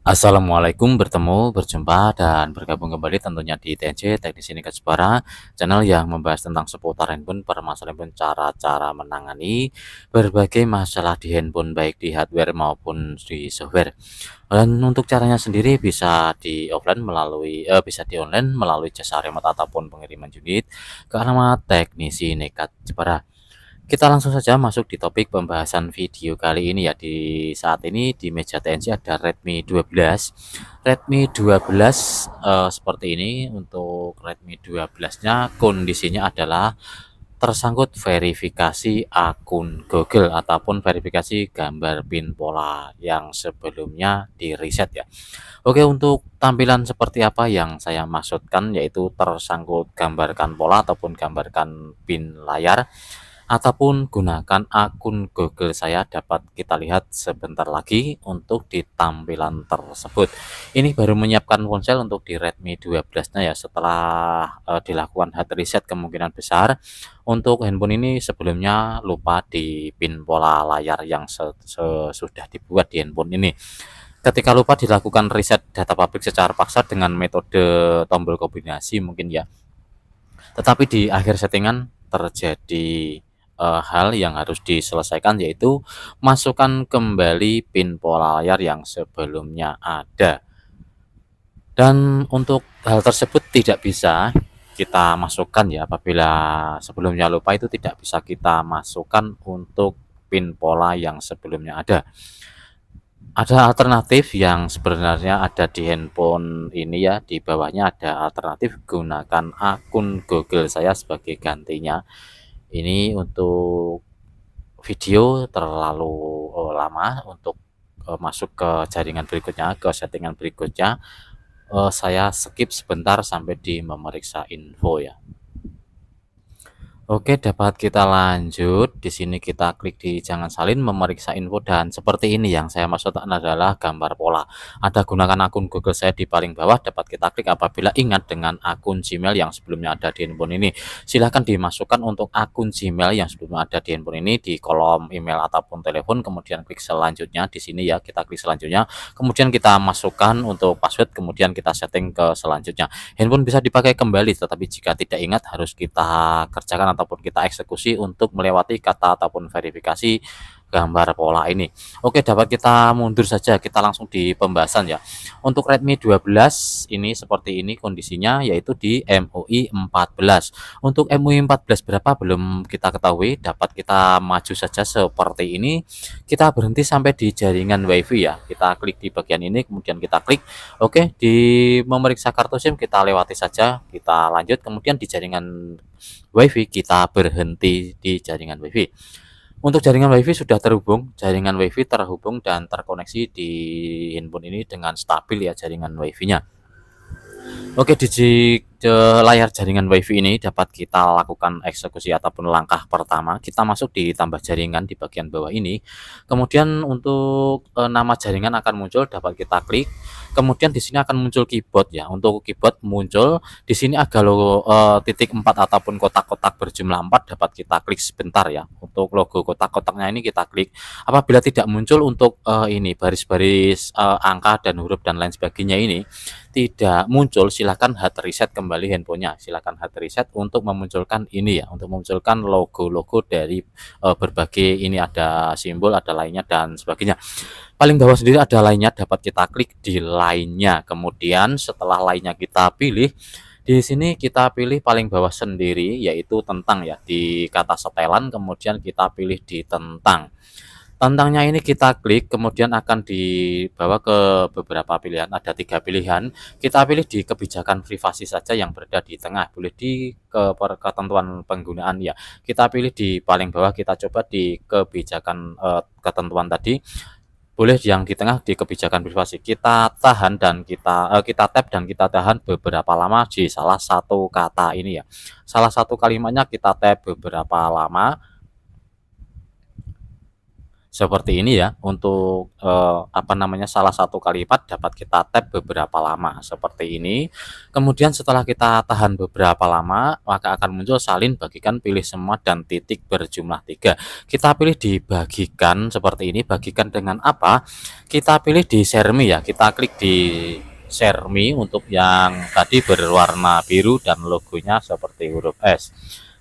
Assalamualaikum, berjumpa dan bergabung kembali tentunya di TNC Teknis Indikasi Suara, channel yang membahas tentang seputar handphone, permasalahan handphone, cara-cara menangani berbagai masalah di handphone baik di hardware maupun di software. Dan untuk caranya sendiri bisa di offline bisa di online melalui jasa remote ataupun pengiriman unit ke alamat teknisi Nekat Jepara. Kita langsung saja masuk di topik pembahasan video kali ini ya. Di saat ini di meja TNC ada Redmi 12. Redmi 12 seperti ini. Untuk Redmi 12-nya kondisinya adalah tersangkut verifikasi akun Google ataupun verifikasi gambar pin pola yang sebelumnya di reset ya. Oke, untuk tampilan seperti apa yang saya maksudkan yaitu tersangkut gambarkan pola ataupun gambarkan pin layar ataupun gunakan akun Google saya dapat kita lihat sebentar lagi untuk di tampilan tersebut. Ini baru menyiapkan ponsel untuk di Redmi 12-nya ya setelah dilakukan hard reset kemungkinan besar untuk handphone ini sebelumnya lupa di pin pola layar yang sudah dibuat di handphone ini. Ketika lupa dilakukan reset data pabrik secara paksa dengan metode tombol kombinasi mungkin ya. Tetapi di akhir settingan terjadi hal yang harus diselesaikan yaitu masukkan kembali pin pola layar yang sebelumnya ada. Dan untuk hal tersebut tidak bisa kita masukkan ya apabila sebelumnya lupa itu tidak bisa kita masukkan untuk pin pola yang sebelumnya ada. Ada alternatif yang sebenarnya ada di handphone ini ya, di bawahnya ada alternatif gunakan akun Google saya sebagai gantinya. Ini untuk video terlalu lama untuk masuk ke jaringan berikutnya, ke settingan berikutnya. Saya skip sebentar sampai di memeriksa info ya. Oke, dapat kita lanjut. Di sini kita klik di jangan salin memeriksa info dan seperti ini yang saya maksudkan adalah gambar pola. Ada gunakan akun Google saya di paling bawah dapat kita klik apabila ingat dengan akun Gmail yang sebelumnya ada di handphone ini. Silahkan dimasukkan untuk akun Gmail yang sebelumnya ada di handphone ini di kolom email ataupun telepon, kemudian klik selanjutnya di sini ya, kita klik selanjutnya. Kemudian kita masukkan untuk password, kemudian kita setting ke selanjutnya. Handphone bisa dipakai kembali, tetapi jika tidak ingat harus kita kerjakan ataupun kita eksekusi untuk melewati kata ataupun verifikasi gambar pola ini. Oke, dapat kita mundur saja, kita langsung di pembahasan ya. Untuk Redmi 12 ini seperti ini kondisinya yaitu di MUI 14. Untuk MUI 14 berapa belum kita ketahui, dapat kita maju saja seperti ini. Kita berhenti sampai di jaringan WiFi ya. Kita klik di bagian ini kemudian kita klik. Oke, di memeriksa kartu SIM kita lewati saja, kita lanjut kemudian di jaringan WiFi kita berhenti di jaringan WiFi. Untuk jaringan WiFi sudah terhubung, jaringan WiFi terhubung dan terkoneksi di handphone ini dengan stabil ya jaringan WiFi-nya. Oke, di layar jaringan WiFi ini dapat kita lakukan eksekusi ataupun langkah pertama. Kita masuk di tambah jaringan di bagian bawah ini. Kemudian untuk nama jaringan akan muncul, dapat kita klik. Kemudian di sini akan muncul keyboard ya. Untuk keyboard muncul di sini ada logo titik 4 ataupun kotak-kotak berjumlah 4 dapat kita klik sebentar ya. Untuk logo kotak-kotaknya ini kita klik. Apabila tidak muncul untuk ini baris-baris angka dan huruf dan lain sebagainya ini tidak muncul, silahkan hard reset kembali handphonenya. Silahkan hard reset untuk memunculkan ini ya, untuk memunculkan logo-logo dari berbagai ini, ada simbol, ada lainnya dan sebagainya. Paling bawah sendiri ada lainnya, dapat kita klik di lainnya. Kemudian setelah lainnya kita pilih, di sini kita pilih paling bawah sendiri yaitu tentang ya, di kata setelan kemudian kita pilih di tentang. Tentangnya ini kita klik, kemudian akan dibawa ke beberapa pilihan. Ada 3 pilihan. Kita pilih di kebijakan privasi saja yang berada di tengah. Boleh di ketentuan penggunaan ya. Kita pilih di paling bawah. Kita coba di kebijakan ketentuan tadi. Boleh yang di tengah di kebijakan privasi. Kita tahan dan kita tap dan kita tahan beberapa lama di salah satu kata ini ya. Salah satu kalimatnya kita tap beberapa lama. Seperti ini ya untuk, apa namanya, salah satu kalimat dapat kita tap beberapa lama seperti ini. Kemudian setelah kita tahan beberapa lama, maka akan muncul salin bagikan pilih semua dan titik berjumlah 3. Kita pilih dibagikan seperti ini, bagikan dengan apa? Kita pilih di share me ya, kita klik di share me untuk yang tadi berwarna biru dan logonya seperti huruf S.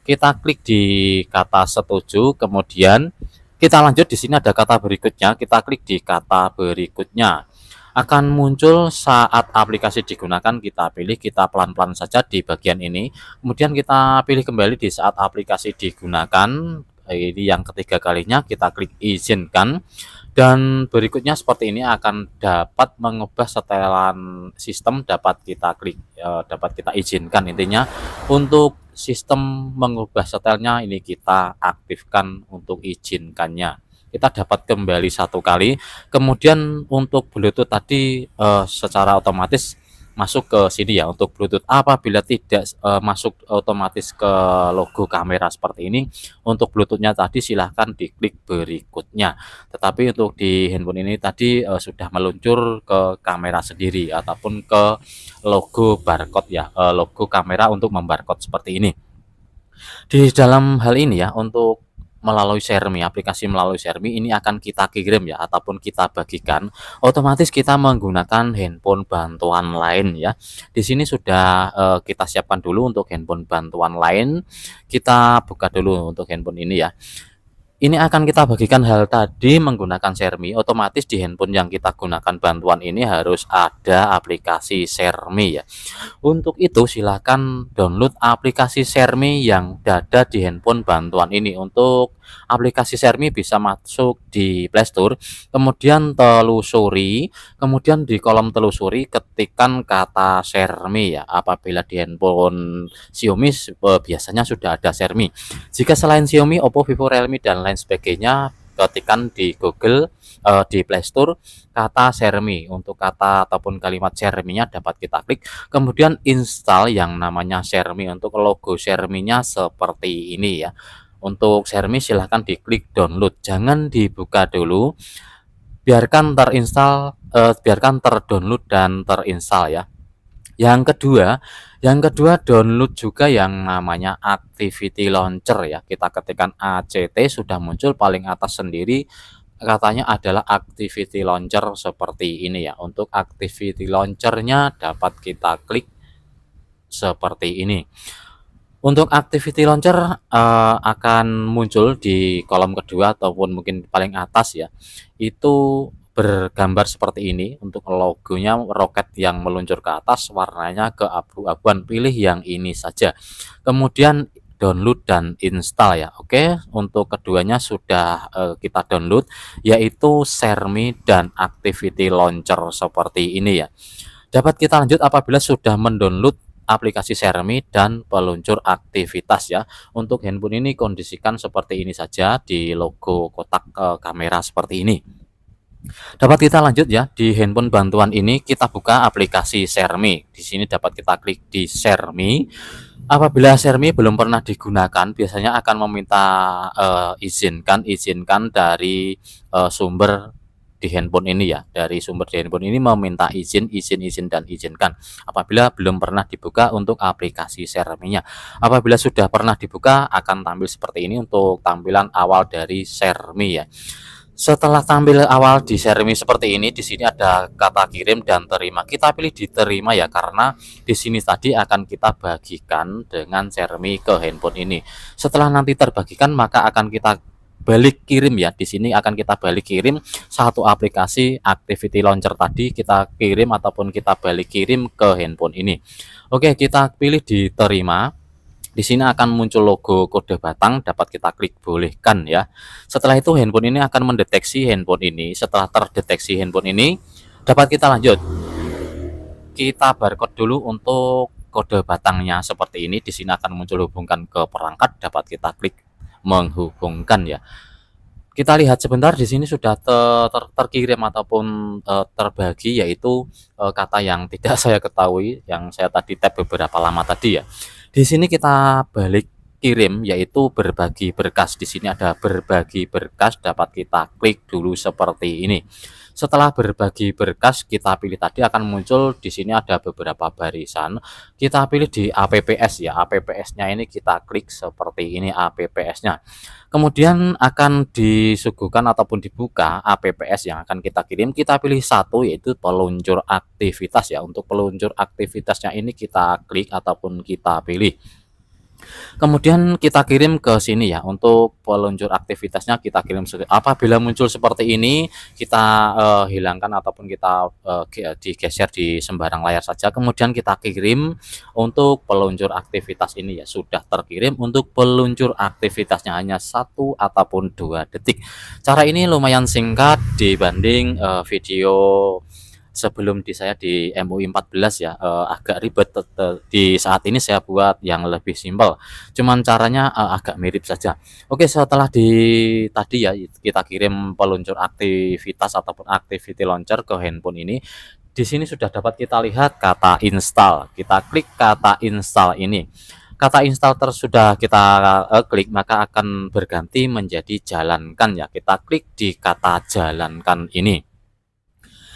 Kita klik di kata setuju, kemudian kita lanjut. Di sini ada kata berikutnya, kita klik di kata berikutnya. Akan muncul saat aplikasi digunakan, kita pilih, kita pelan-pelan saja di bagian ini. Kemudian kita pilih kembali di saat aplikasi digunakan. Ini yang ketiga kalinya, kita klik izinkan. Dan berikutnya seperti ini akan dapat mengubah setelan sistem, dapat kita klik, dapat kita izinkan. Intinya untuk sistem mengubah setelnya ini kita aktifkan untuk izinkannya. Kita dapat kembali satu kali. Kemudian untuk Bluetooth tadi secara otomatis masuk ke sini ya untuk Bluetooth. Apabila tidak masuk otomatis ke logo kamera seperti ini, untuk Bluetoothnya tadi silahkan diklik berikutnya. Tetapi untuk di handphone ini tadi sudah meluncur ke kamera sendiri ataupun ke logo barcode ya, logo kamera untuk membarcode seperti ini. Di dalam hal ini ya, untuk melalui ShareMe, aplikasi melalui ShareMe ini akan kita kirim ya ataupun kita bagikan, otomatis kita menggunakan handphone bantuan lain ya. Di sini sudah kita siapkan dulu untuk handphone bantuan lain. Kita buka dulu untuk handphone ini ya. Ini akan kita bagikan hal tadi menggunakan ShareMe. Otomatis di handphone yang kita gunakan bantuan ini harus ada aplikasi ShareMe ya. Untuk itu silahkan download aplikasi ShareMe yang ada di handphone bantuan ini. Untuk aplikasi ShareMe bisa masuk di Play Store, kemudian telusuri, kemudian di kolom telusuri ketikkan kata ShareMe ya. Apabila di handphone Xiaomi biasanya sudah ada ShareMe. Jika selain Xiaomi, Oppo, Vivo, Realme dan lain sebagainya, ketikkan di Google, di Play Store kata ShareMe. Untuk kata ataupun kalimat ShareMe-nya dapat kita klik, kemudian install yang namanya ShareMe. Untuk logo ShareMe-nya seperti ini ya. Untuk ShareMe silahkan diklik download, jangan dibuka dulu, biarkan terinstall, biarkan terdownload dan terinstall ya. Yang kedua download juga yang namanya Activity Launcher ya. Kita ketikkan ACT, sudah muncul paling atas sendiri katanya adalah Activity Launcher seperti ini ya. Untuk Activity Launcher-nya dapat kita klik seperti ini. Untuk Activity Launcher akan muncul di kolom kedua ataupun mungkin paling atas ya. Itu bergambar seperti ini. Untuk logonya roket yang meluncur ke atas, warnanya keabu-abuan, pilih yang ini saja. Kemudian download dan install ya. Oke, untuk keduanya sudah kita download, yaitu ShareMe dan Activity Launcher seperti ini ya. Dapat kita lanjut apabila sudah mendownload aplikasi ShareMe dan peluncur aktivitas ya. Untuk handphone ini kondisikan seperti ini saja di logo kotak kamera seperti ini. Dapat kita lanjut ya, di handphone bantuan ini kita buka aplikasi ShareMe. Di sini dapat kita klik di ShareMe. Apabila ShareMe belum pernah digunakan, biasanya akan meminta izinkan dari sumber di handphone ini ya. Dari sumber di handphone ini meminta izin dan izinkan. Apabila belum pernah dibuka untuk aplikasi ShareMe-nya. Apabila sudah pernah dibuka akan tampil seperti ini untuk tampilan awal dari ShareMe ya. Setelah tampil awal di ShareMe seperti ini, di sini ada kata kirim dan terima. Kita pilih diterima ya, karena di sini tadi akan kita bagikan dengan ShareMe ke handphone ini. Setelah nanti terbagikan, maka akan kita balik kirim ya. Di sini akan kita balik kirim satu aplikasi Activity Launcher tadi, kita kirim ataupun kita balik kirim ke handphone ini. Oke, kita pilih diterima. Di sini akan muncul logo kode batang, dapat kita klik bolehkan ya. Setelah itu handphone ini akan mendeteksi handphone ini. Setelah terdeteksi handphone ini, dapat kita lanjut. Kita barcode dulu untuk kode batangnya seperti ini. Di sini akan muncul hubungkan ke perangkat, dapat kita klik menghubungkan ya. Kita lihat sebentar, di sini sudah terkirim ataupun terbagi, yaitu kata yang tidak saya ketahui, yang saya tadi tap beberapa lama tadi ya. Di sini kita balik kirim, yaitu berbagi berkas. Di sini ada berbagi berkas, dapat kita klik dulu seperti ini. Setelah berbagi berkas, kita pilih, tadi akan muncul di sini ada beberapa barisan. Kita pilih di APPS ya. APPS-nya ini kita klik seperti ini APPS-nya. Kemudian akan disuguhkan ataupun dibuka APPS yang akan kita kirim. Kita pilih satu, yaitu peluncur aktivitas ya. Untuk peluncur aktivitasnya ini kita klik ataupun kita pilih. Kemudian kita kirim ke sini ya. Untuk peluncur aktivitasnya kita kirim. Apabila muncul seperti ini, kita hilangkan ataupun kita digeser di sembarang layar saja. Kemudian kita kirim untuk peluncur aktivitas ini ya. Sudah terkirim untuk peluncur aktivitasnya, hanya 1 ataupun 2 detik. Cara ini lumayan singkat dibanding video sebelum saya di MUI 14 ya. Agak ribet. Di saat ini saya buat yang lebih simpel, cuman caranya agak mirip saja. Oke, setelah tadi ya kita kirim peluncur aktivitas ataupun activity launcher ke handphone ini, di sini sudah dapat kita lihat kata install. Kita klik kata install ini. Kata install sudah kita klik, maka akan berganti menjadi jalankan ya. Kita klik di kata jalankan ini.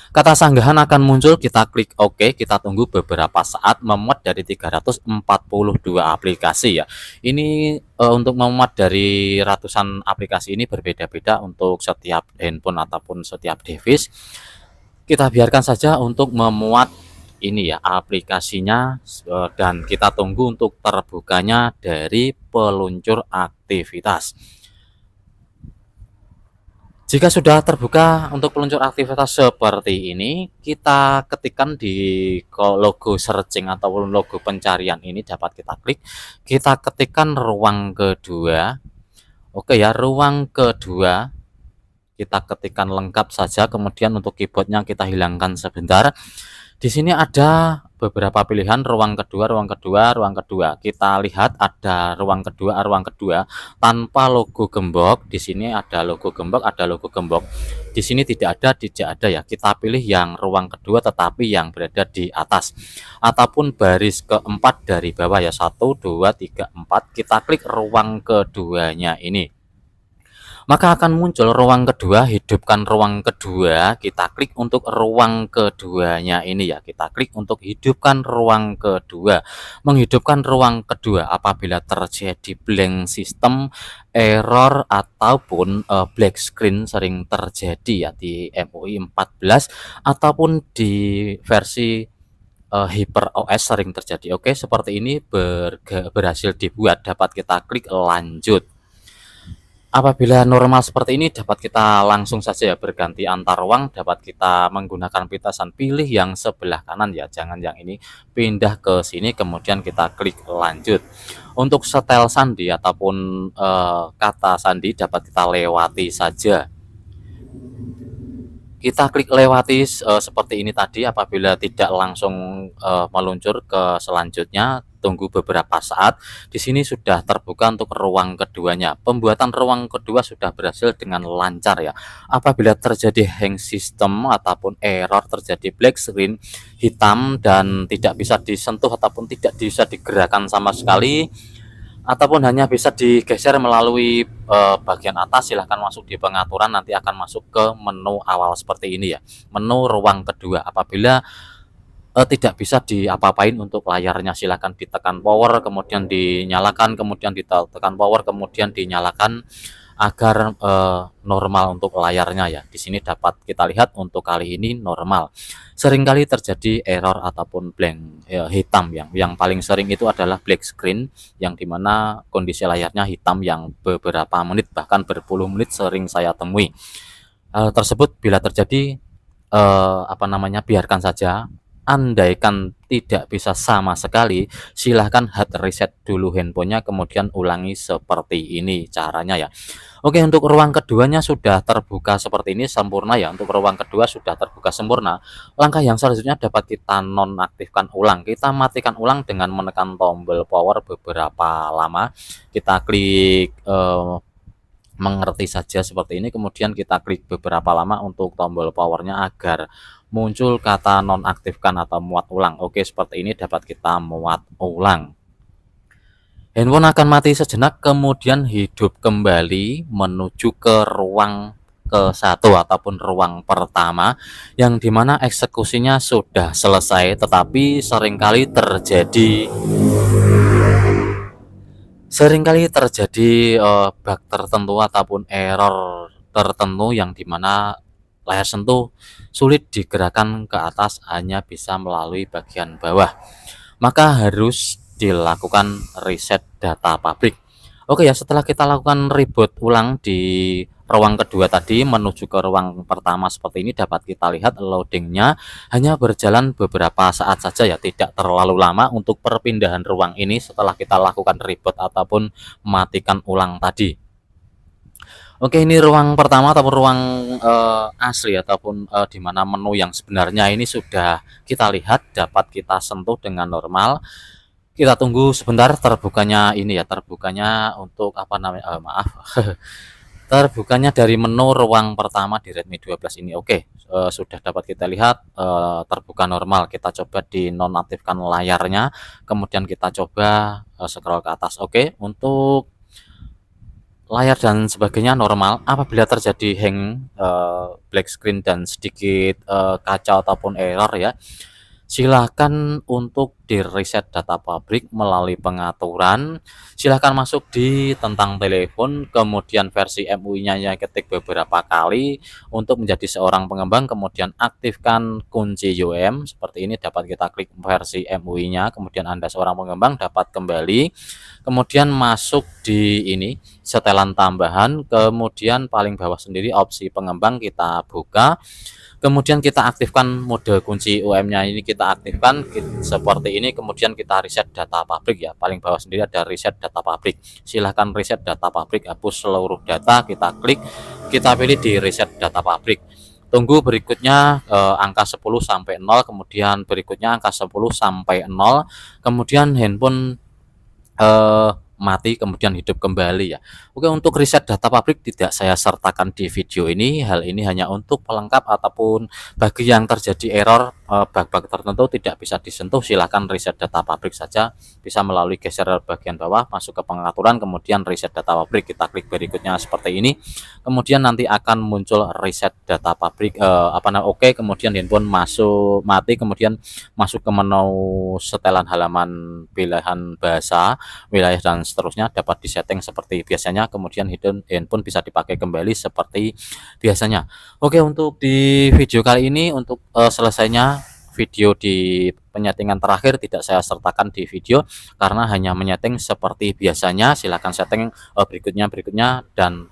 Kata sanggahan akan muncul, kita klik OK, kita tunggu beberapa saat. Memuat dari 342 aplikasi ya. Ini untuk memuat dari ratusan aplikasi ini berbeda-beda untuk setiap handphone ataupun setiap device. Kita biarkan saja untuk memuat ini ya aplikasinya, dan kita tunggu untuk terbukanya dari peluncur aktivitas. Jika sudah terbuka untuk peluncur aktivitas seperti ini, kita ketikkan di logo searching ataupun logo pencarian ini, dapat kita klik. Kita ketikkan ruang kedua. Oke ya, ruang kedua. Kita ketikkan lengkap saja. Kemudian untuk keyboardnya kita hilangkan sebentar. Di sini ada beberapa pilihan, ruang kedua, ruang kedua, ruang kedua. Kita lihat ada ruang kedua tanpa logo gembok. Di sini ada logo gembok, ada logo gembok. Di sini tidak ada ya. Kita pilih yang ruang kedua tetapi yang berada di atas ataupun baris keempat dari bawah ya. 1 2 3 4. Kita klik ruang keduanya ini. Maka akan muncul ruang kedua, hidupkan ruang kedua. Kita klik untuk ruang keduanya ini ya. Kita klik untuk hidupkan ruang kedua. Menghidupkan ruang kedua apabila terjadi blank sistem, error ataupun black screen sering terjadi ya di MUI 14 ataupun di versi HyperOS sering terjadi. Oke, seperti ini berhasil dibuat, dapat kita klik lanjut. Apabila normal seperti ini, dapat kita langsung saja ya berganti antar ruang, dapat kita menggunakan pitasan pilih yang sebelah kanan ya, jangan yang ini, pindah ke sini kemudian kita klik lanjut. Untuk setel sandi ataupun kata sandi dapat kita lewati saja. Kita klik lewati seperti ini tadi. Apabila tidak langsung meluncur ke selanjutnya, tunggu beberapa saat. Di sini sudah terbuka untuk ruang keduanya. Pembuatan ruang kedua sudah berhasil dengan lancar ya. Apabila terjadi hang sistem ataupun error, terjadi black screen hitam dan tidak bisa disentuh ataupun tidak bisa digerakkan sama sekali, ataupun hanya bisa digeser melalui bagian atas, silahkan masuk di pengaturan, nanti akan masuk ke menu awal seperti ini ya, menu ruang kedua. Apabila tidak bisa diapa-apain untuk layarnya, silahkan ditekan power kemudian dinyalakan, kemudian ditekan power kemudian dinyalakan agar normal untuk layarnya ya. Di sini dapat kita lihat untuk kali ini normal. Seringkali terjadi error ataupun blank hitam yang paling sering itu adalah black screen, yang dimana kondisi layarnya hitam yang beberapa menit bahkan berpuluh menit sering saya temui. Hal tersebut bila terjadi biarkan saja. Andaikan tidak bisa sama sekali, silahkan hard reset dulu handphonenya kemudian ulangi seperti ini caranya ya. Oke, untuk ruang keduanya sudah terbuka seperti ini sempurna ya. Untuk ruang kedua sudah terbuka sempurna. Langkah yang selanjutnya dapat kita nonaktifkan ulang. Kita matikan ulang dengan menekan tombol power beberapa lama. Kita klik mengerti saja seperti ini, kemudian kita klik beberapa lama untuk tombol powernya agar muncul kata nonaktifkan atau muat ulang. Oke, seperti ini dapat kita muat ulang. Handphone akan mati sejenak kemudian hidup kembali menuju ke ruang ke-1 ataupun ruang pertama yang dimana eksekusinya sudah selesai, tetapi seringkali terjadi bug tertentu ataupun error tertentu yang dimana layar sentuh sulit digerakkan ke atas, hanya bisa melalui bagian bawah. Maka harus dilakukan reset data pabrik. Oke ya, setelah kita lakukan reboot ulang di ruang kedua tadi menuju ke ruang pertama seperti ini, dapat kita lihat loadingnya hanya berjalan beberapa saat saja ya, tidak terlalu lama untuk perpindahan ruang ini setelah kita lakukan reboot ataupun matikan ulang tadi. Oke, ini ruang pertama ataupun ruang asli ataupun di mana menu yang sebenarnya ini sudah kita lihat, dapat kita sentuh dengan normal. Kita tunggu sebentar terbukanya ini ya, terbukanya untuk apa namanya, maaf, terbukanya dari menu ruang pertama di Redmi 12 ini. Oke, sudah dapat kita lihat terbuka normal. Kita coba dinonaktifkan layarnya, kemudian kita coba scroll ke atas. Oke, untuk layar dan sebagainya normal. Apabila terjadi hang, black screen dan sedikit kacau ataupun error ya, silakan untuk di reset data pabrik melalui pengaturan. Silahkan masuk di tentang telepon, kemudian versi MUI-nya ya ketik beberapa kali untuk menjadi seorang pengembang, kemudian aktifkan kunci UM seperti ini, dapat kita klik versi MUI-nya, kemudian Anda seorang pengembang dapat kembali, kemudian masuk di ini setelan tambahan, kemudian paling bawah sendiri opsi pengembang kita buka. Kemudian kita aktifkan mode kunci UM-nya ini, kita aktifkan seperti ini, kemudian kita reset data pabrik ya. Paling bawah sendiri ada reset data pabrik. Silahkan reset data pabrik, hapus seluruh data, kita klik, kita pilih di reset data pabrik. Tunggu berikutnya angka 10 sampai 0, kemudian berikutnya angka 10 sampai 0, kemudian handphone mati kemudian hidup kembali ya. Oke, untuk reset data pabrik tidak saya sertakan di video ini. Hal ini hanya untuk pelengkap ataupun bagi yang terjadi error bug-bug tertentu tidak bisa disentuh, silahkan reset data pabrik saja, bisa melalui geser bagian bawah masuk ke pengaturan, kemudian reset data pabrik, kita klik berikutnya seperti ini, kemudian nanti akan muncul reset data pabrik oke, kemudian handphone masuk mati, kemudian masuk ke menu setelan halaman pilihan bahasa, wilayah dan seterusnya, dapat disetting seperti biasanya, kemudian handphone bisa dipakai kembali seperti biasanya. Oke, untuk di video kali ini untuk selesainya video di penyetingan terakhir tidak saya sertakan di video karena hanya menyeting seperti biasanya. Silahkan setting berikutnya dan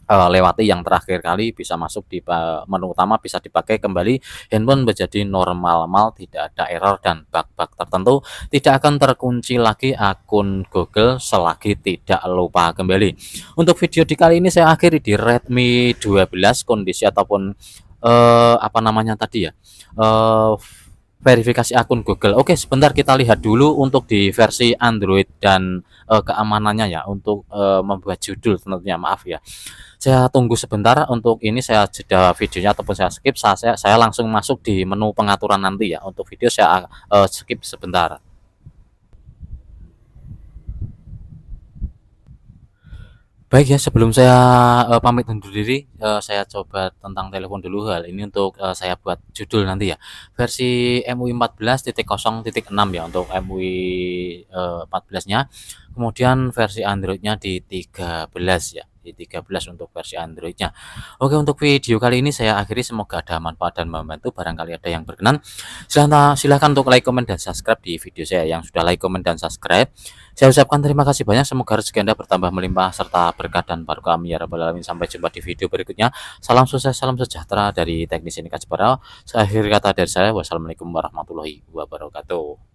lewati yang terakhir kali, bisa masuk di menu utama, bisa dipakai kembali, handphone menjadi normal, tidak ada error dan bug-bug tertentu, tidak akan terkunci lagi akun Google selagi tidak lupa kembali. Untuk video di kali ini saya akhiri di Redmi 12 kondisi ataupun apa namanya tadi ya, verifikasi akun Google. Oke, sebentar kita lihat dulu untuk di versi Android dan keamanannya ya, untuk membuat judul tentunya, maaf ya. Saya tunggu sebentar, untuk ini saya jeda videonya ataupun saya skip, saya langsung masuk di menu pengaturan nanti ya. Untuk video saya skip sebentar. Baik ya, sebelum saya pamit undur diri, saya coba tentang telepon dulu. Hal ini untuk saya buat judul nanti ya. Versi MUI 14.0.6 ya untuk MUI 14-nya. Kemudian versi Android-nya di 13 ya. Di 13 untuk versi Android-nya. Oke, untuk video kali ini saya akhiri, semoga ada manfaat dan membantu. Barangkali ada yang berkenan, silahkan untuk like, comment, dan subscribe di video saya. Yang sudah like, comment, dan subscribe, saya ucapkan terima kasih banyak. Semoga rezeki Anda bertambah melimpah serta berkah dan barokah amin ya rabbal alamin. Sampai jumpa di video berikutnya. Salam sukses, salam sejahtera dari teknisi Nikah Jepara. Akhir kata dari saya, wassalamualaikum warahmatullahi wabarakatuh.